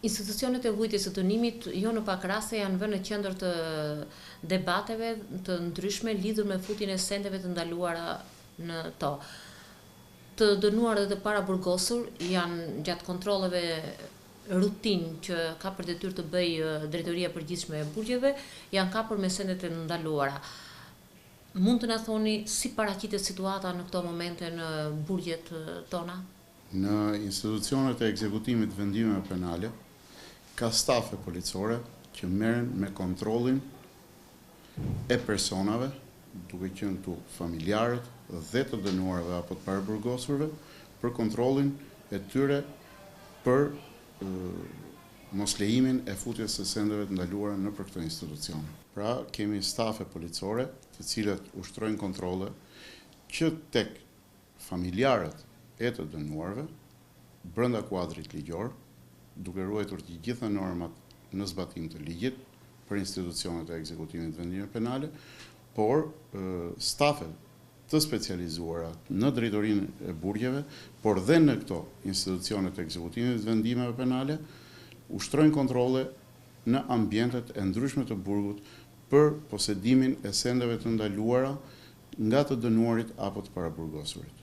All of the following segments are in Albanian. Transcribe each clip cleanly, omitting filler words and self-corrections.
Institucionet e vujtjes së dënimit jo në pak raste janë vënë në qendër të debateve të ndryshme lidhur me futjen e sendeve të ndaluara në to. Të dënuar dhe të paraburgosur janë gjatë kontrolleve rutinë që ka për detyrë të bëjë Drejtoria e Përgjithshme e Burgjeve, janë kapur me sendet e ndaluara. Mund të na thoni si paraqitet situata në këto momente në burgjet tona? Në institucionet e ekzekutimit vendimeve penale ka stafe policore që merren me kontrollin e personave, duke qenë tu familjarët dhe të dënuarve apo të paraburgosurve, për kontrollin e tyre për mos lejimin e futjes së sendeve të ndaluara në për këto institucione. Pra, kemi stafe policore të cilët ushtrojnë kontrolle që tek familjarët e të dënuarve brenda kuadrit ligjor, duke ruajtur të gjitha normat në zbatim të ligjit për institucionet e ekzekutimit vendimeve penale, por stafe të specializuara në Drejtorinë e Burgjeve, por dhe në këto institucionet e ekzekutimit vendimeve penale, ushtrojnë kontrolle në ambientet e ndryshme të burgut për posedimin e sendeve të ndaluara nga të dënuarit apo të paraburgosurit.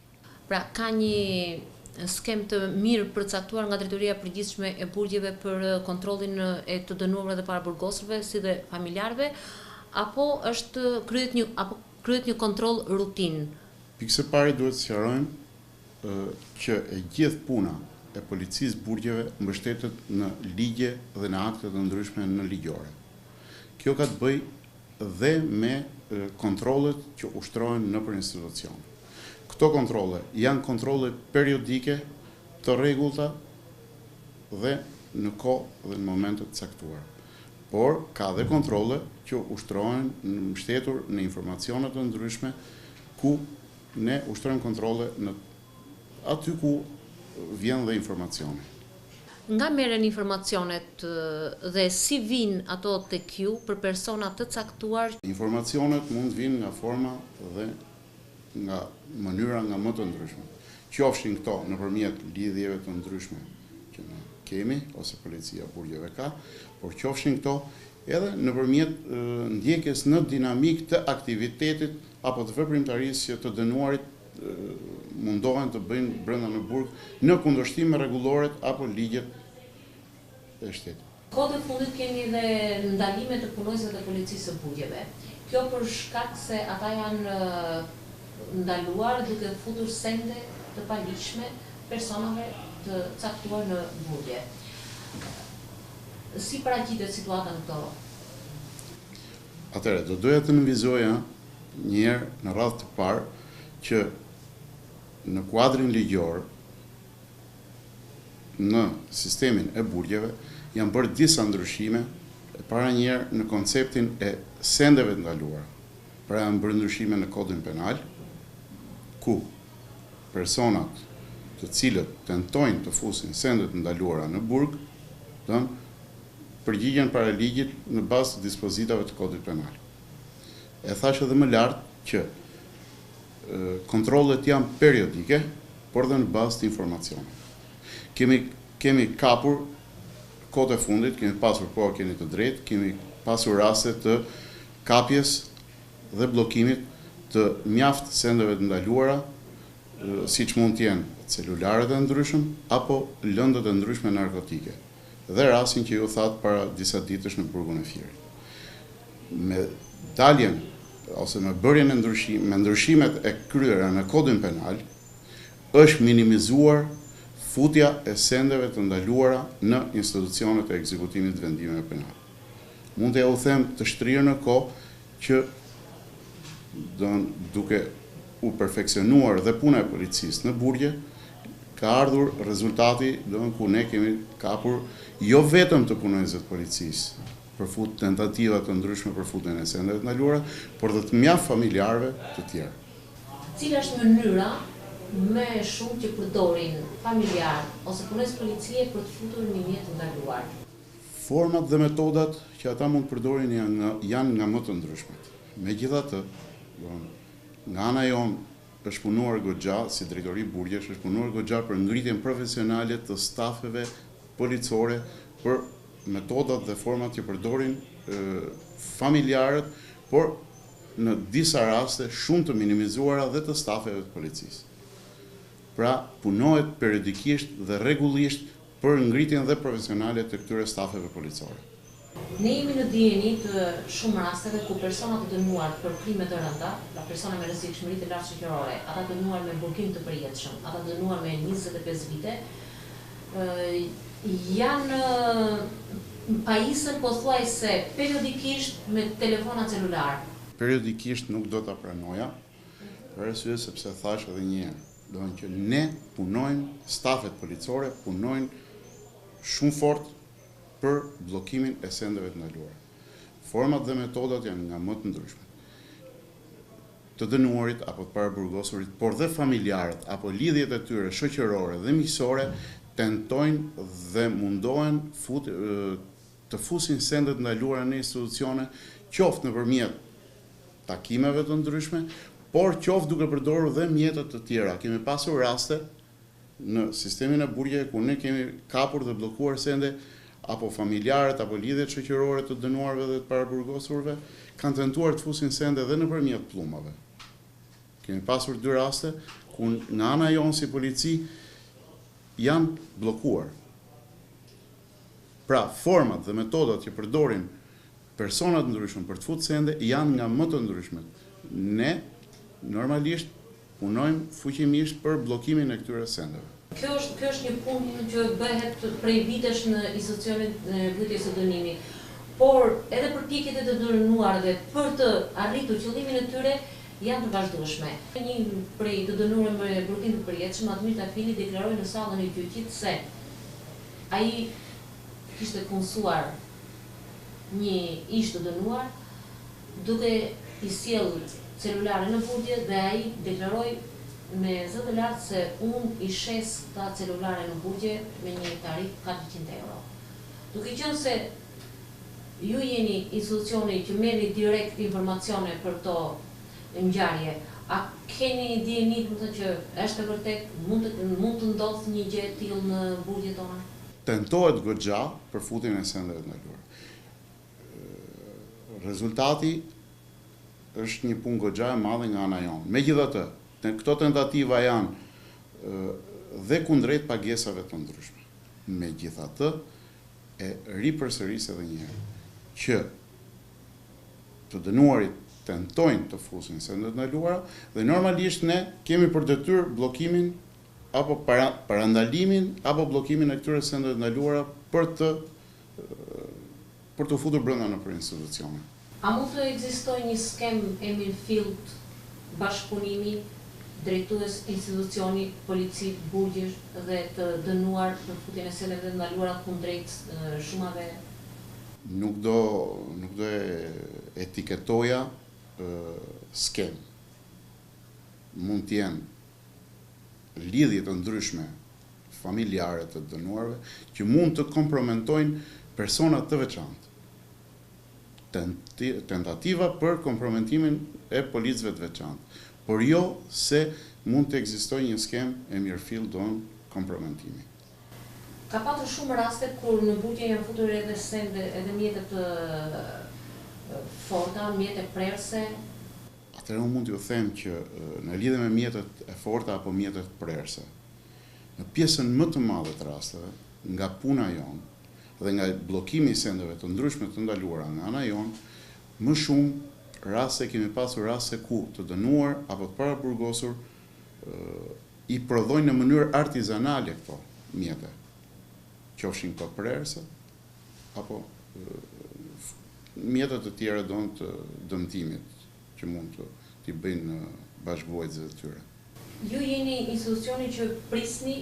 Pra, ka një skem të mirë përcaktuar nga Drejtoria e Përgjithshme e Burgjeve për kontrollin e të dënuarve dhe paraburgosurve, si dhe familjarëve, apo kryet një kontroll rutinë? Pikë së pari duhet të sqarojmë që e gjithë puna e policisë burgjeve mbështetet në ligje dhe në akte të ndryshme në ligjore. Kjo ka të bëjë dhe me kontrollet që ushtrohen nëpër institucion. Këto kontrolle janë kontrolle periodike të rregullta dhe në kohë dhe në momente të caktuara. Por ka dhe kontrolle që ushtrohen mbështetur në informacione të ndryshme ku ne ushtrojmë kontrolle në aty ku vjen dhe informacione. Nga merren informacionet dhe si vinë ato tek ju për persona të caktuar? Informacionet mund të vinë nga forma dhe nga mënyra nga më të ndryshme. Qofshin këto nëpërmjet lidhjeve të ndryshme që ne kemi ose policia burgjeve ka, por qofshin këto edhe nëpërmjet ndjekjes në dinamik të aktivitetit apo të veprimtarisë që të dënuarit mundohen të bëjnë brenda në burg në kundërshtim me rregulloret apo ligjet e shtetit. Kohët e fundit kemi dhe ndalime të punojësve të policisë së burgjeve. Kjo për shkak se ata janë ndaluar duke futur sende të paligjshme personave të caktuar në burgje. Si paraqitet situata në këto? Atëherë, do doja të nënvizoja një herë në radhë të parë që në kuadrin ligjor në sistemin e burgjeve janë bërë disa ndryshime, e para njerë në konceptin e sendeve të ndaluara. Pra janë bërë ndryshime në kodin penal, ku personat të cilët tentojnë të fusin sendet të ndaluara në burg, përgjigjen para ligjit në bazë të dispozitave të kodit penal. E thash edhe më lartë që kontrollet janë periodike, por dhe në bazë të informacione. Kemi kapur kohët e fundit, kemi pasur, po keni të drejtë, kemi pasur raste të kapjes dhe bllokimit të mjaft sendeve të ndaluara, siç mund të jenë celularet e ndryshëm apo lëndët e ndryshme narkotike. Dhe rastin që ju thatë para disa ditësh në burgun e Firit. Me daljen ose me bërjen e ndryshimet e kryera në kodin penal, është minimizuar futja e sendeve të ndaluara në institucionet e ekzekutimit vendimeve penale. Mund të ja u them të shtrirë në kohë që duke u perfeksionuar dhe puna e policisë në burgje, ka ardhur rezultati ku ne kemi kapur jo vetëm të punonjësve të policisë për tentativa të ndryshme për futjen e sendeve të ndaluara, por dhe të mjaft familjarëve të tjerë. Cila është mënyra më shumë që përdorin familjar ose punonjës policie për të futur në një të ndaluar? Format dhe metodat që ata mund të përdorin janë nga më të ndryshmet. Megjithatë, nga ana jonë është punuar goxha, si drejtori burgjesh, është punuar goxha për ngritjen profesionale të stafeve policore për metodat dhe format që përdorin familjarët, por në disa raste shumë të minimizuara dhe të stafeve të policisë. Pra, punohet periodikisht dhe rregullisht për ngritjen dhe profesionale të këtyre stafeve policore. Ne jemi në dijeni të shumë rasteve ku persona të dënuar për krime të rënda, pra persona me rrezikshmëri të lartë shoqërore, ata dënuar me burgim të përjetshëm, ata dënuar me 25 vite, janë pajisën pothuajse periodikisht me telefona celular. Periodikisht nuk do ta pranoja, për arsye sepse thash edhe një herë, do të thonë që ne punojmë, stafet policore punojnë shumë fort për bllokimin e sendeve të ndaluara. Format dhe metodat janë nga më të ndryshme. Të dënuarit apo të paraburgosurit, por dhe familjarët apo lidhjet e tyre shoqërore dhe miqësore tentojnë dhe mundohen të fusin sendet ndaluara në institucione, qoftë nëpërmjet takimeve të ndryshme, por qoftë duke përdorur dhe mjete të tjera. Kemi pasur raste në sistemin e burgjeve ku ne kemi kapur dhe bllokuar sende apo familjarët apo lidhjet shoqërore të dënuarve dhe të paraburgosurve kanë tentuar të fusin sende edhe nëpërmjet pllumave. Kemi pasur 2 raste ku nga ana jonë si polici janë bllokuar. Pra, format dhe metodat që përdorin personat ndryshëm për të futur sende janë nga më të ndryshmet. Ne normalisht punojmë fuqimisht për bllokimin e këtyre sendeve. Kjo është një punë që bëhet prej vitesh në institucionet e mbrojtjes së dënimit. Por edhe përpjekjet e të dënuarve për të arritur qëllimin e tyre janë të vazhdueshme. Një prej të dënuar me burgim të përjetshëm, Admir Tafili, deklaroi në sallën e gjyqit se ai kishte kundësuar një ish të dënuar duke i sjell celulare në burgje dhe ai deklaroi me zë të lartë se unë i shes këta celulare në burgje me një tarif 400 euro. Duke qenë se ju jeni institucioni që merrni direkt informacione për to ngjarje, a keni dijeni që është e vërtet mund të ndodhë një gjë e tillë në burgjet tona? Tentohet goxha për futjen e sendeve të ndaluara. Rezultati është një punë goxha e madhe nga ana jonë. Megjithatë, këto tentativa janë dhe kundrejt pagesave të ndryshme. Megjithatë, e ripërsëris edhe një herë që të dënuarit tentojnë të fusin sendet ndaluara dhe normalisht ne kemi për detyrë bllokimin apo parandalimin apo bllokimin e këtyre sendeve ndaluara për të futur brenda nëpër institucione. A mund të ekzistojë një skem Emil Filt, bashkëpunimi, drejtues institucioni polici burgjesh dhe të dënuar për futjen e sendeve të ndaluara kundrejt shumave? Nuk do e etiketoja skem. Mund të jenë lidhje të ndryshme familjare të dënuarve që mund të kompromentojnë persona të veçantë. Tentativa për kompromentimin e policëve të veçantë, por jo se mund të ekzistojë një skem Emil Filt don kompromentimi. Ka patur shumë raste kur në burgje janë futur edhe sende, edhe mjete të forta, mjete prerëse. Atëherë unë mund t'ju them që në lidhje me mjetet e forta apo mjetet prerëse, në pjesën më të madhe të rasteve, nga puna jonë dhe nga bllokimi i sendeve të ndryshme të ndaluara nga ana jonë, më shumë raste kemi pasur raste ku të dënuar apo të paraburgosur i prodhojnë në mënyrë artizanale këto mjete, qofshin këto prerëse apo mjetet të tjera të dëmtimit që mund t'i bëjnë bashkëvuajtësit e tyre. Ju jeni institucioni që prisni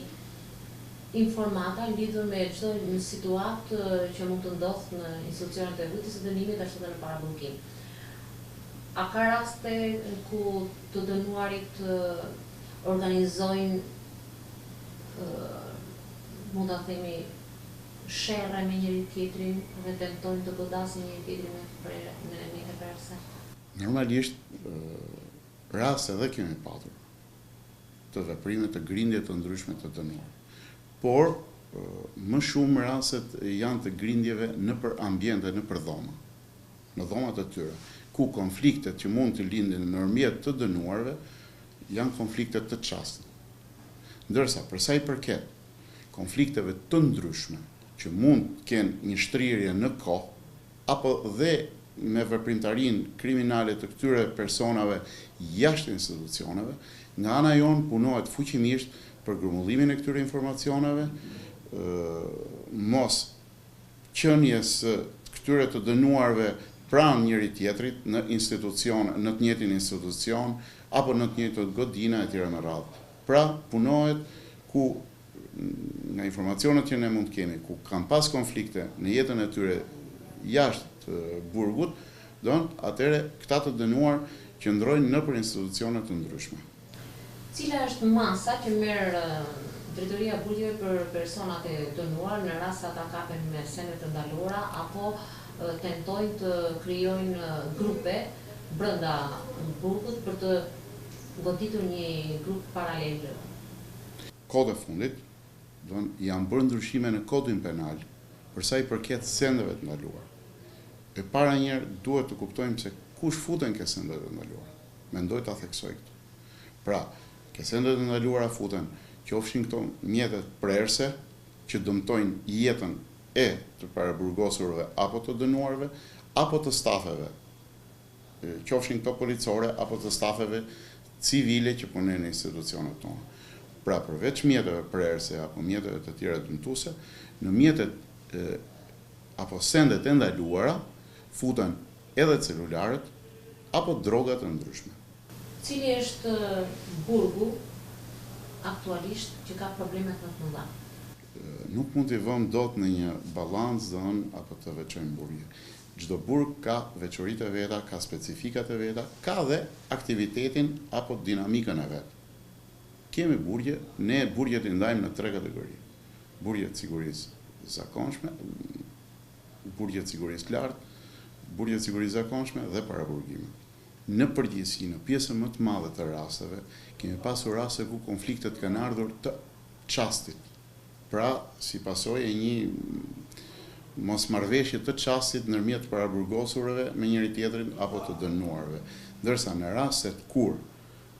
informata lidhur me çdo një situatë që mund të ndodhë në institucionet e mbrojtjes së dënimit ashtu edhe në paraburgim. A ka raste ku të dënuarit organizojnë, mund ta themi, sherrë me njëri tjetrin dhe tentojnë të godasin njëri tjetrin me mjete prerëse? Normalisht, raste edhe kemi patur të veprime të grindje të ndryshme të dënuar. Por, më shumë rastet janë të grindjeve në për ambiente, në për dhoma, në dhomat e tyre, ku konfliktet që mund të lindin nërmjet të dënuarve janë konfliktet të çastit. Ndërsa, përsa i përket konflikteve të ndryshme, që mund të kenë një shtrirje në kohë, apo dhe me veprimtarin kriminale të këtyre personave jashtë institucioneve, nga ana jonë punohet fuqimisht për grumbullimin e këtyre informacioneve, mos qënjes këtyre të dënuarve pranë njëri tjetrit në institucion, në të njëjtin institucion, apo në të njëjtët godina e tjera me radhë. Pra, punohet ku nga informacionet që ne mund të kemi, ku kanë pas konflikte në jetën e tyre jashtë burgut, atëre këta të dënuar qëndrojnë nëpër institucione të ndryshme. Cila është masa që merr Drejtoria e Burgjeve për personat e dënuar në rast se ata kapen me sende të ndaluara apo tentojnë të krijojnë grupe brenda burgut për të goditur një grup paralel? Kohët e fundit janë bërë ndryshime në kodin penal përsa i përket sendeve të ndaluara. E para njerë duhet të kuptojmë se kush futen ke sendet të ndaluara. Mendoj ta theksoj këtë. Pra, ke sendet të ndaluara futen qofshin këto mjetet prerse që dëmtojnë jetën e të paraburgosurve apo të dënuarve, apo të stafeve, qofshin këto policore apo të stafeve civile që punojnë në institucionet tona. Pra, përveç mjeteve prerse apo mjeteve të tjera dëmtuese, në mjetet apo sendet e ndaluara futen edhe celularët apo drogat e ndryshme. Cili është burgu aktualisht që ka problemet më të mëdha? Nuk mund t'i vëmë dot në një balancë apo të veçojmë burgje. Çdo burg ka veçoritë e veta, ka specifikat e veta, ka dhe aktivitetin apo dinamikën e vet. Kemi burgje, ne burgjet i ndajmë në 3 kategori. Burgjet sigurisë zakonshme, burgjet sigurisë lartë, burgjet sigurisë zakonshme dhe paraburgime. Në përgjithësi, në pjesën më të madhe të rasteve, kemi pasur raste ku konfliktet kanë ardhur të çastit. Pra, si pasojë e një mosmarrëveshje të çastit ndërmjet paraburgosurve me njëri tjetrin apo të dënuarve. Ndërsa në rastet kur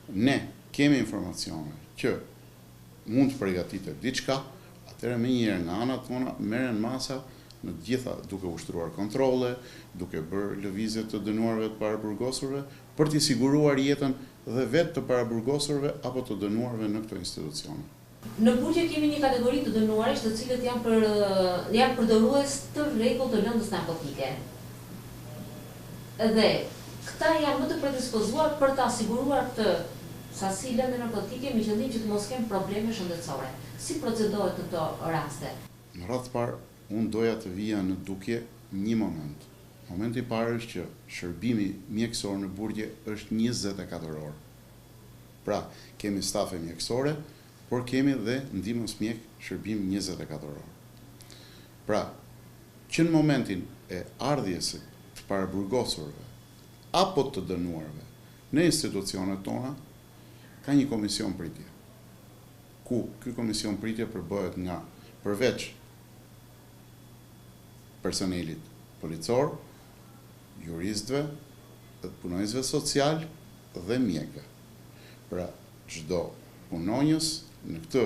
ne kemi informacione që mund të përgatitet diçka, atëherë menjëherë nga ana tona merren masa në të gjitha duke ushtruar kontrolle, duke bërë lëvizje të dënuarve të paraburgosurve për t'i siguruar jetën dhe vetë të paraburgosurve apo të dënuarve në këto institucione. Në burgje kemi një kategori të dënuarish të cilët janë përdorues të rregullt të lëndës narkotike. Dhe këta janë më të predispozuar për të siguruar këtë sasi lëndë narkotike me qëllim që të mos kenë probleme shëndetësore. Si procedohet në këto raste? Në radhë të parë, unë doja të vija në dukje një moment. Momenti i parë është që shërbimi mjekësor në burgje është 24 orë. Pra, kemi stafe mjekësore, por kemi dhe ndihmës mjek shërbim 24 orë. Pra, që në momentin e ardhjes të paraburgosurve apo të dënuarve në institucionet tona, ka një komision pritje. Ku ky komision pritje përbëhet nga përveç personelit policor, juristëve, punonjësve social dhe mjekëve. Pra, çdo punonjës në këtë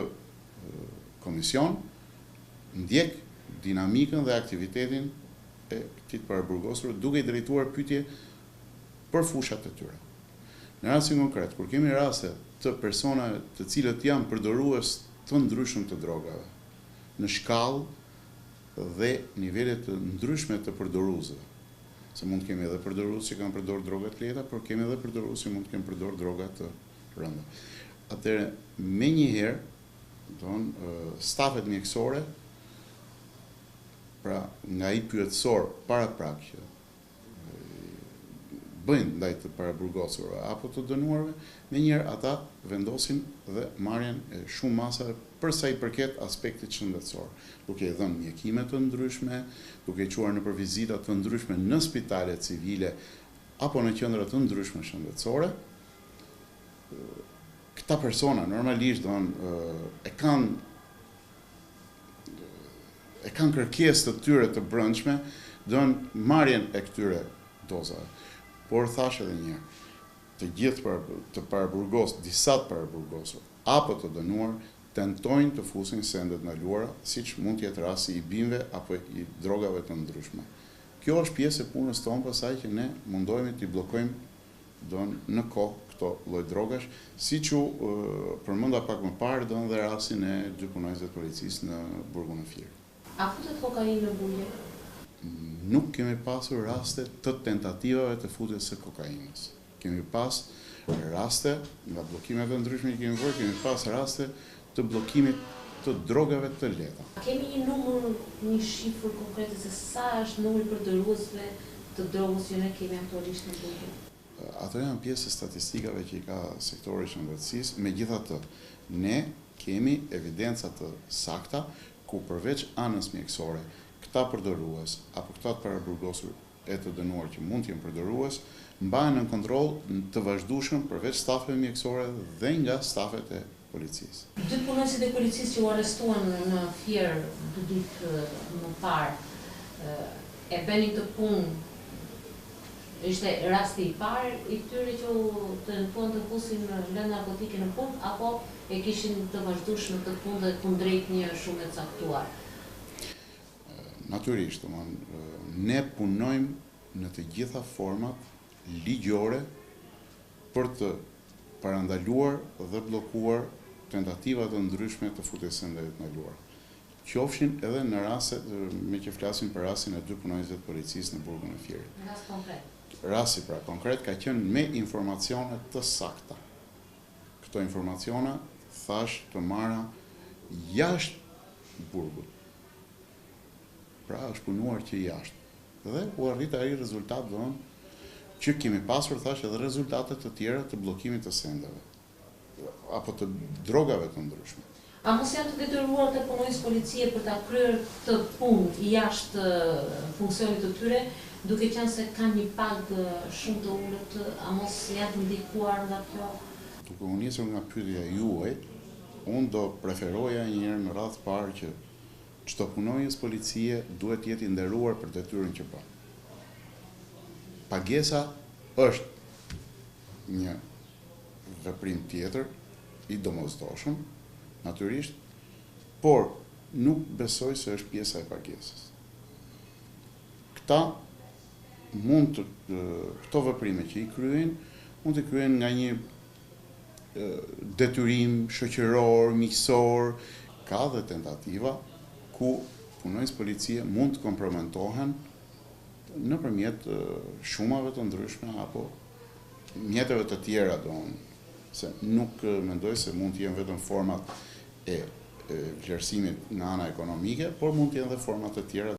komision ndjek dinamikën dhe aktivitetin e këtij paraburgosur duke i drejtuar pyetje për fushat e tyre. Në rastin konkret, kur kemi raste të personave të cilët janë përdorues të ndryshëm të drogave, në shkallë dhe nivele të ndryshme të përdoruesve, se mund të kemi edhe përdorues që kanë përdorur droga të lehta, por kemi edhe përdorues që mund të kenë përdorur droga të rënda. Atëherë, menjëherë, stafet mjekësore, pra nga i pyetësor paraprak që bëjnë ndaj të paraburgosurve apo të dënuarve, menjëherë ata vendosin dhe marrin shumë masave përsa i përket aspektit shëndetësor, duke i dhënë mjekime të ndryshme, duke i çuar nëpër vizita të ndryshme në spitale civile apo në qendra të ndryshme shëndetësore. Këta persona normalisht e kanë e kanë kërkesë të tyre të brendshme, don marrjen e këtyre dozave. Por thash edhe një herë, të gjithë të paraburgosur, disa të paraburgosur apo të dënuar tentojnë të fusin sendet ndaluara, siç mund të jetë rasti i bimëve apo i drogave të ndryshme. Kjo është pjesë e punës tonë, pasaj që ne mundohemi t'i bllokojmë në kohë këto lloj drogash, siç u përmenda pak më parë dhe rastin e dy punonjësve të policisë në burgun e Fier. A futet kokainë në burje? Nuk kemi pasur raste të tentativave të futjes së kokainës. Kemi pas raste nga bllokimet e ndryshme që kemi bërë, kemi pas raste të bllokimit të drogave të lehta. Kemi një numër, një shifër konkrete se sa është numri përdorësve të drogës që ne kemi aktualisht në burje? Ato janë pjesë e statistikave që i ka sektori i shëndetësisë, megjithatë ne kemi evidenca të sakta ku përveç anës mjekësore, këta përdorues apo këta të paraburgosur e të dënuar që mund të jenë përdorues, mbahen në kontroll të vazhdueshëm përveç stafeve mjekësore dhe nga stafet e policisë. Dy punonjësit e policisë që u arrestuan në Fier 2 ditë më parë, e bënin të punë, ishte rasti i parë i këtyre që tentuan të fusin lëndë narkotike në punë, apo e kishin të vazhdueshëm të punë dhe kundrejt një shumë të caktuar? Natyrisht, ne punojmë në të gjitha format ligjore për të parandaluar dhe bllokuar tentativat të ndryshme të futjes së sendeve të ndaluara. Qofshin edhe në raste me që flasim për rastin e dy punonjësve të policisë në burgun e Fierit. Rast konkret. Rasti pra konkret ka qenë me informacione të sakta. Këto informacione thash të marra jashtë burgut. Pra është punuar që jashtë. Dhe u arrit ai rezultat që kemi pasur thash edhe rezultate të tjera të bllokimit të sendeve apo të drogave të ndryshme. A mos janë të detyruar të punojnë policie për ta kryer të punë jashtë funksionit të tyre, duke qenë se kanë një pagë shumë të ulët, a mos janë të ndikuar nga kjo? Duke u nisur nga pyetja juaj, unë do preferoja një herë në radhë parë që çdo punonjës policie duhet të jetë i nderuar për detyrën që bën. Pagesa është një veprim tjetër i domosdoshëm, natyrisht, por nuk besoj se është pjesa e pagesës. Këto veprime që i kryen, mund të kryen nga një detyrim shoqëror, miqësor, ka dhe tentativa ku punonjës policie mund të kompromentohen nëpërmjet shumave të ndryshme apo mjeteve të tjera, se nuk mendoj se mund të jenë vetëm format e vlerësimit në ana ekonomike, por mund të jenë dhe format të tjera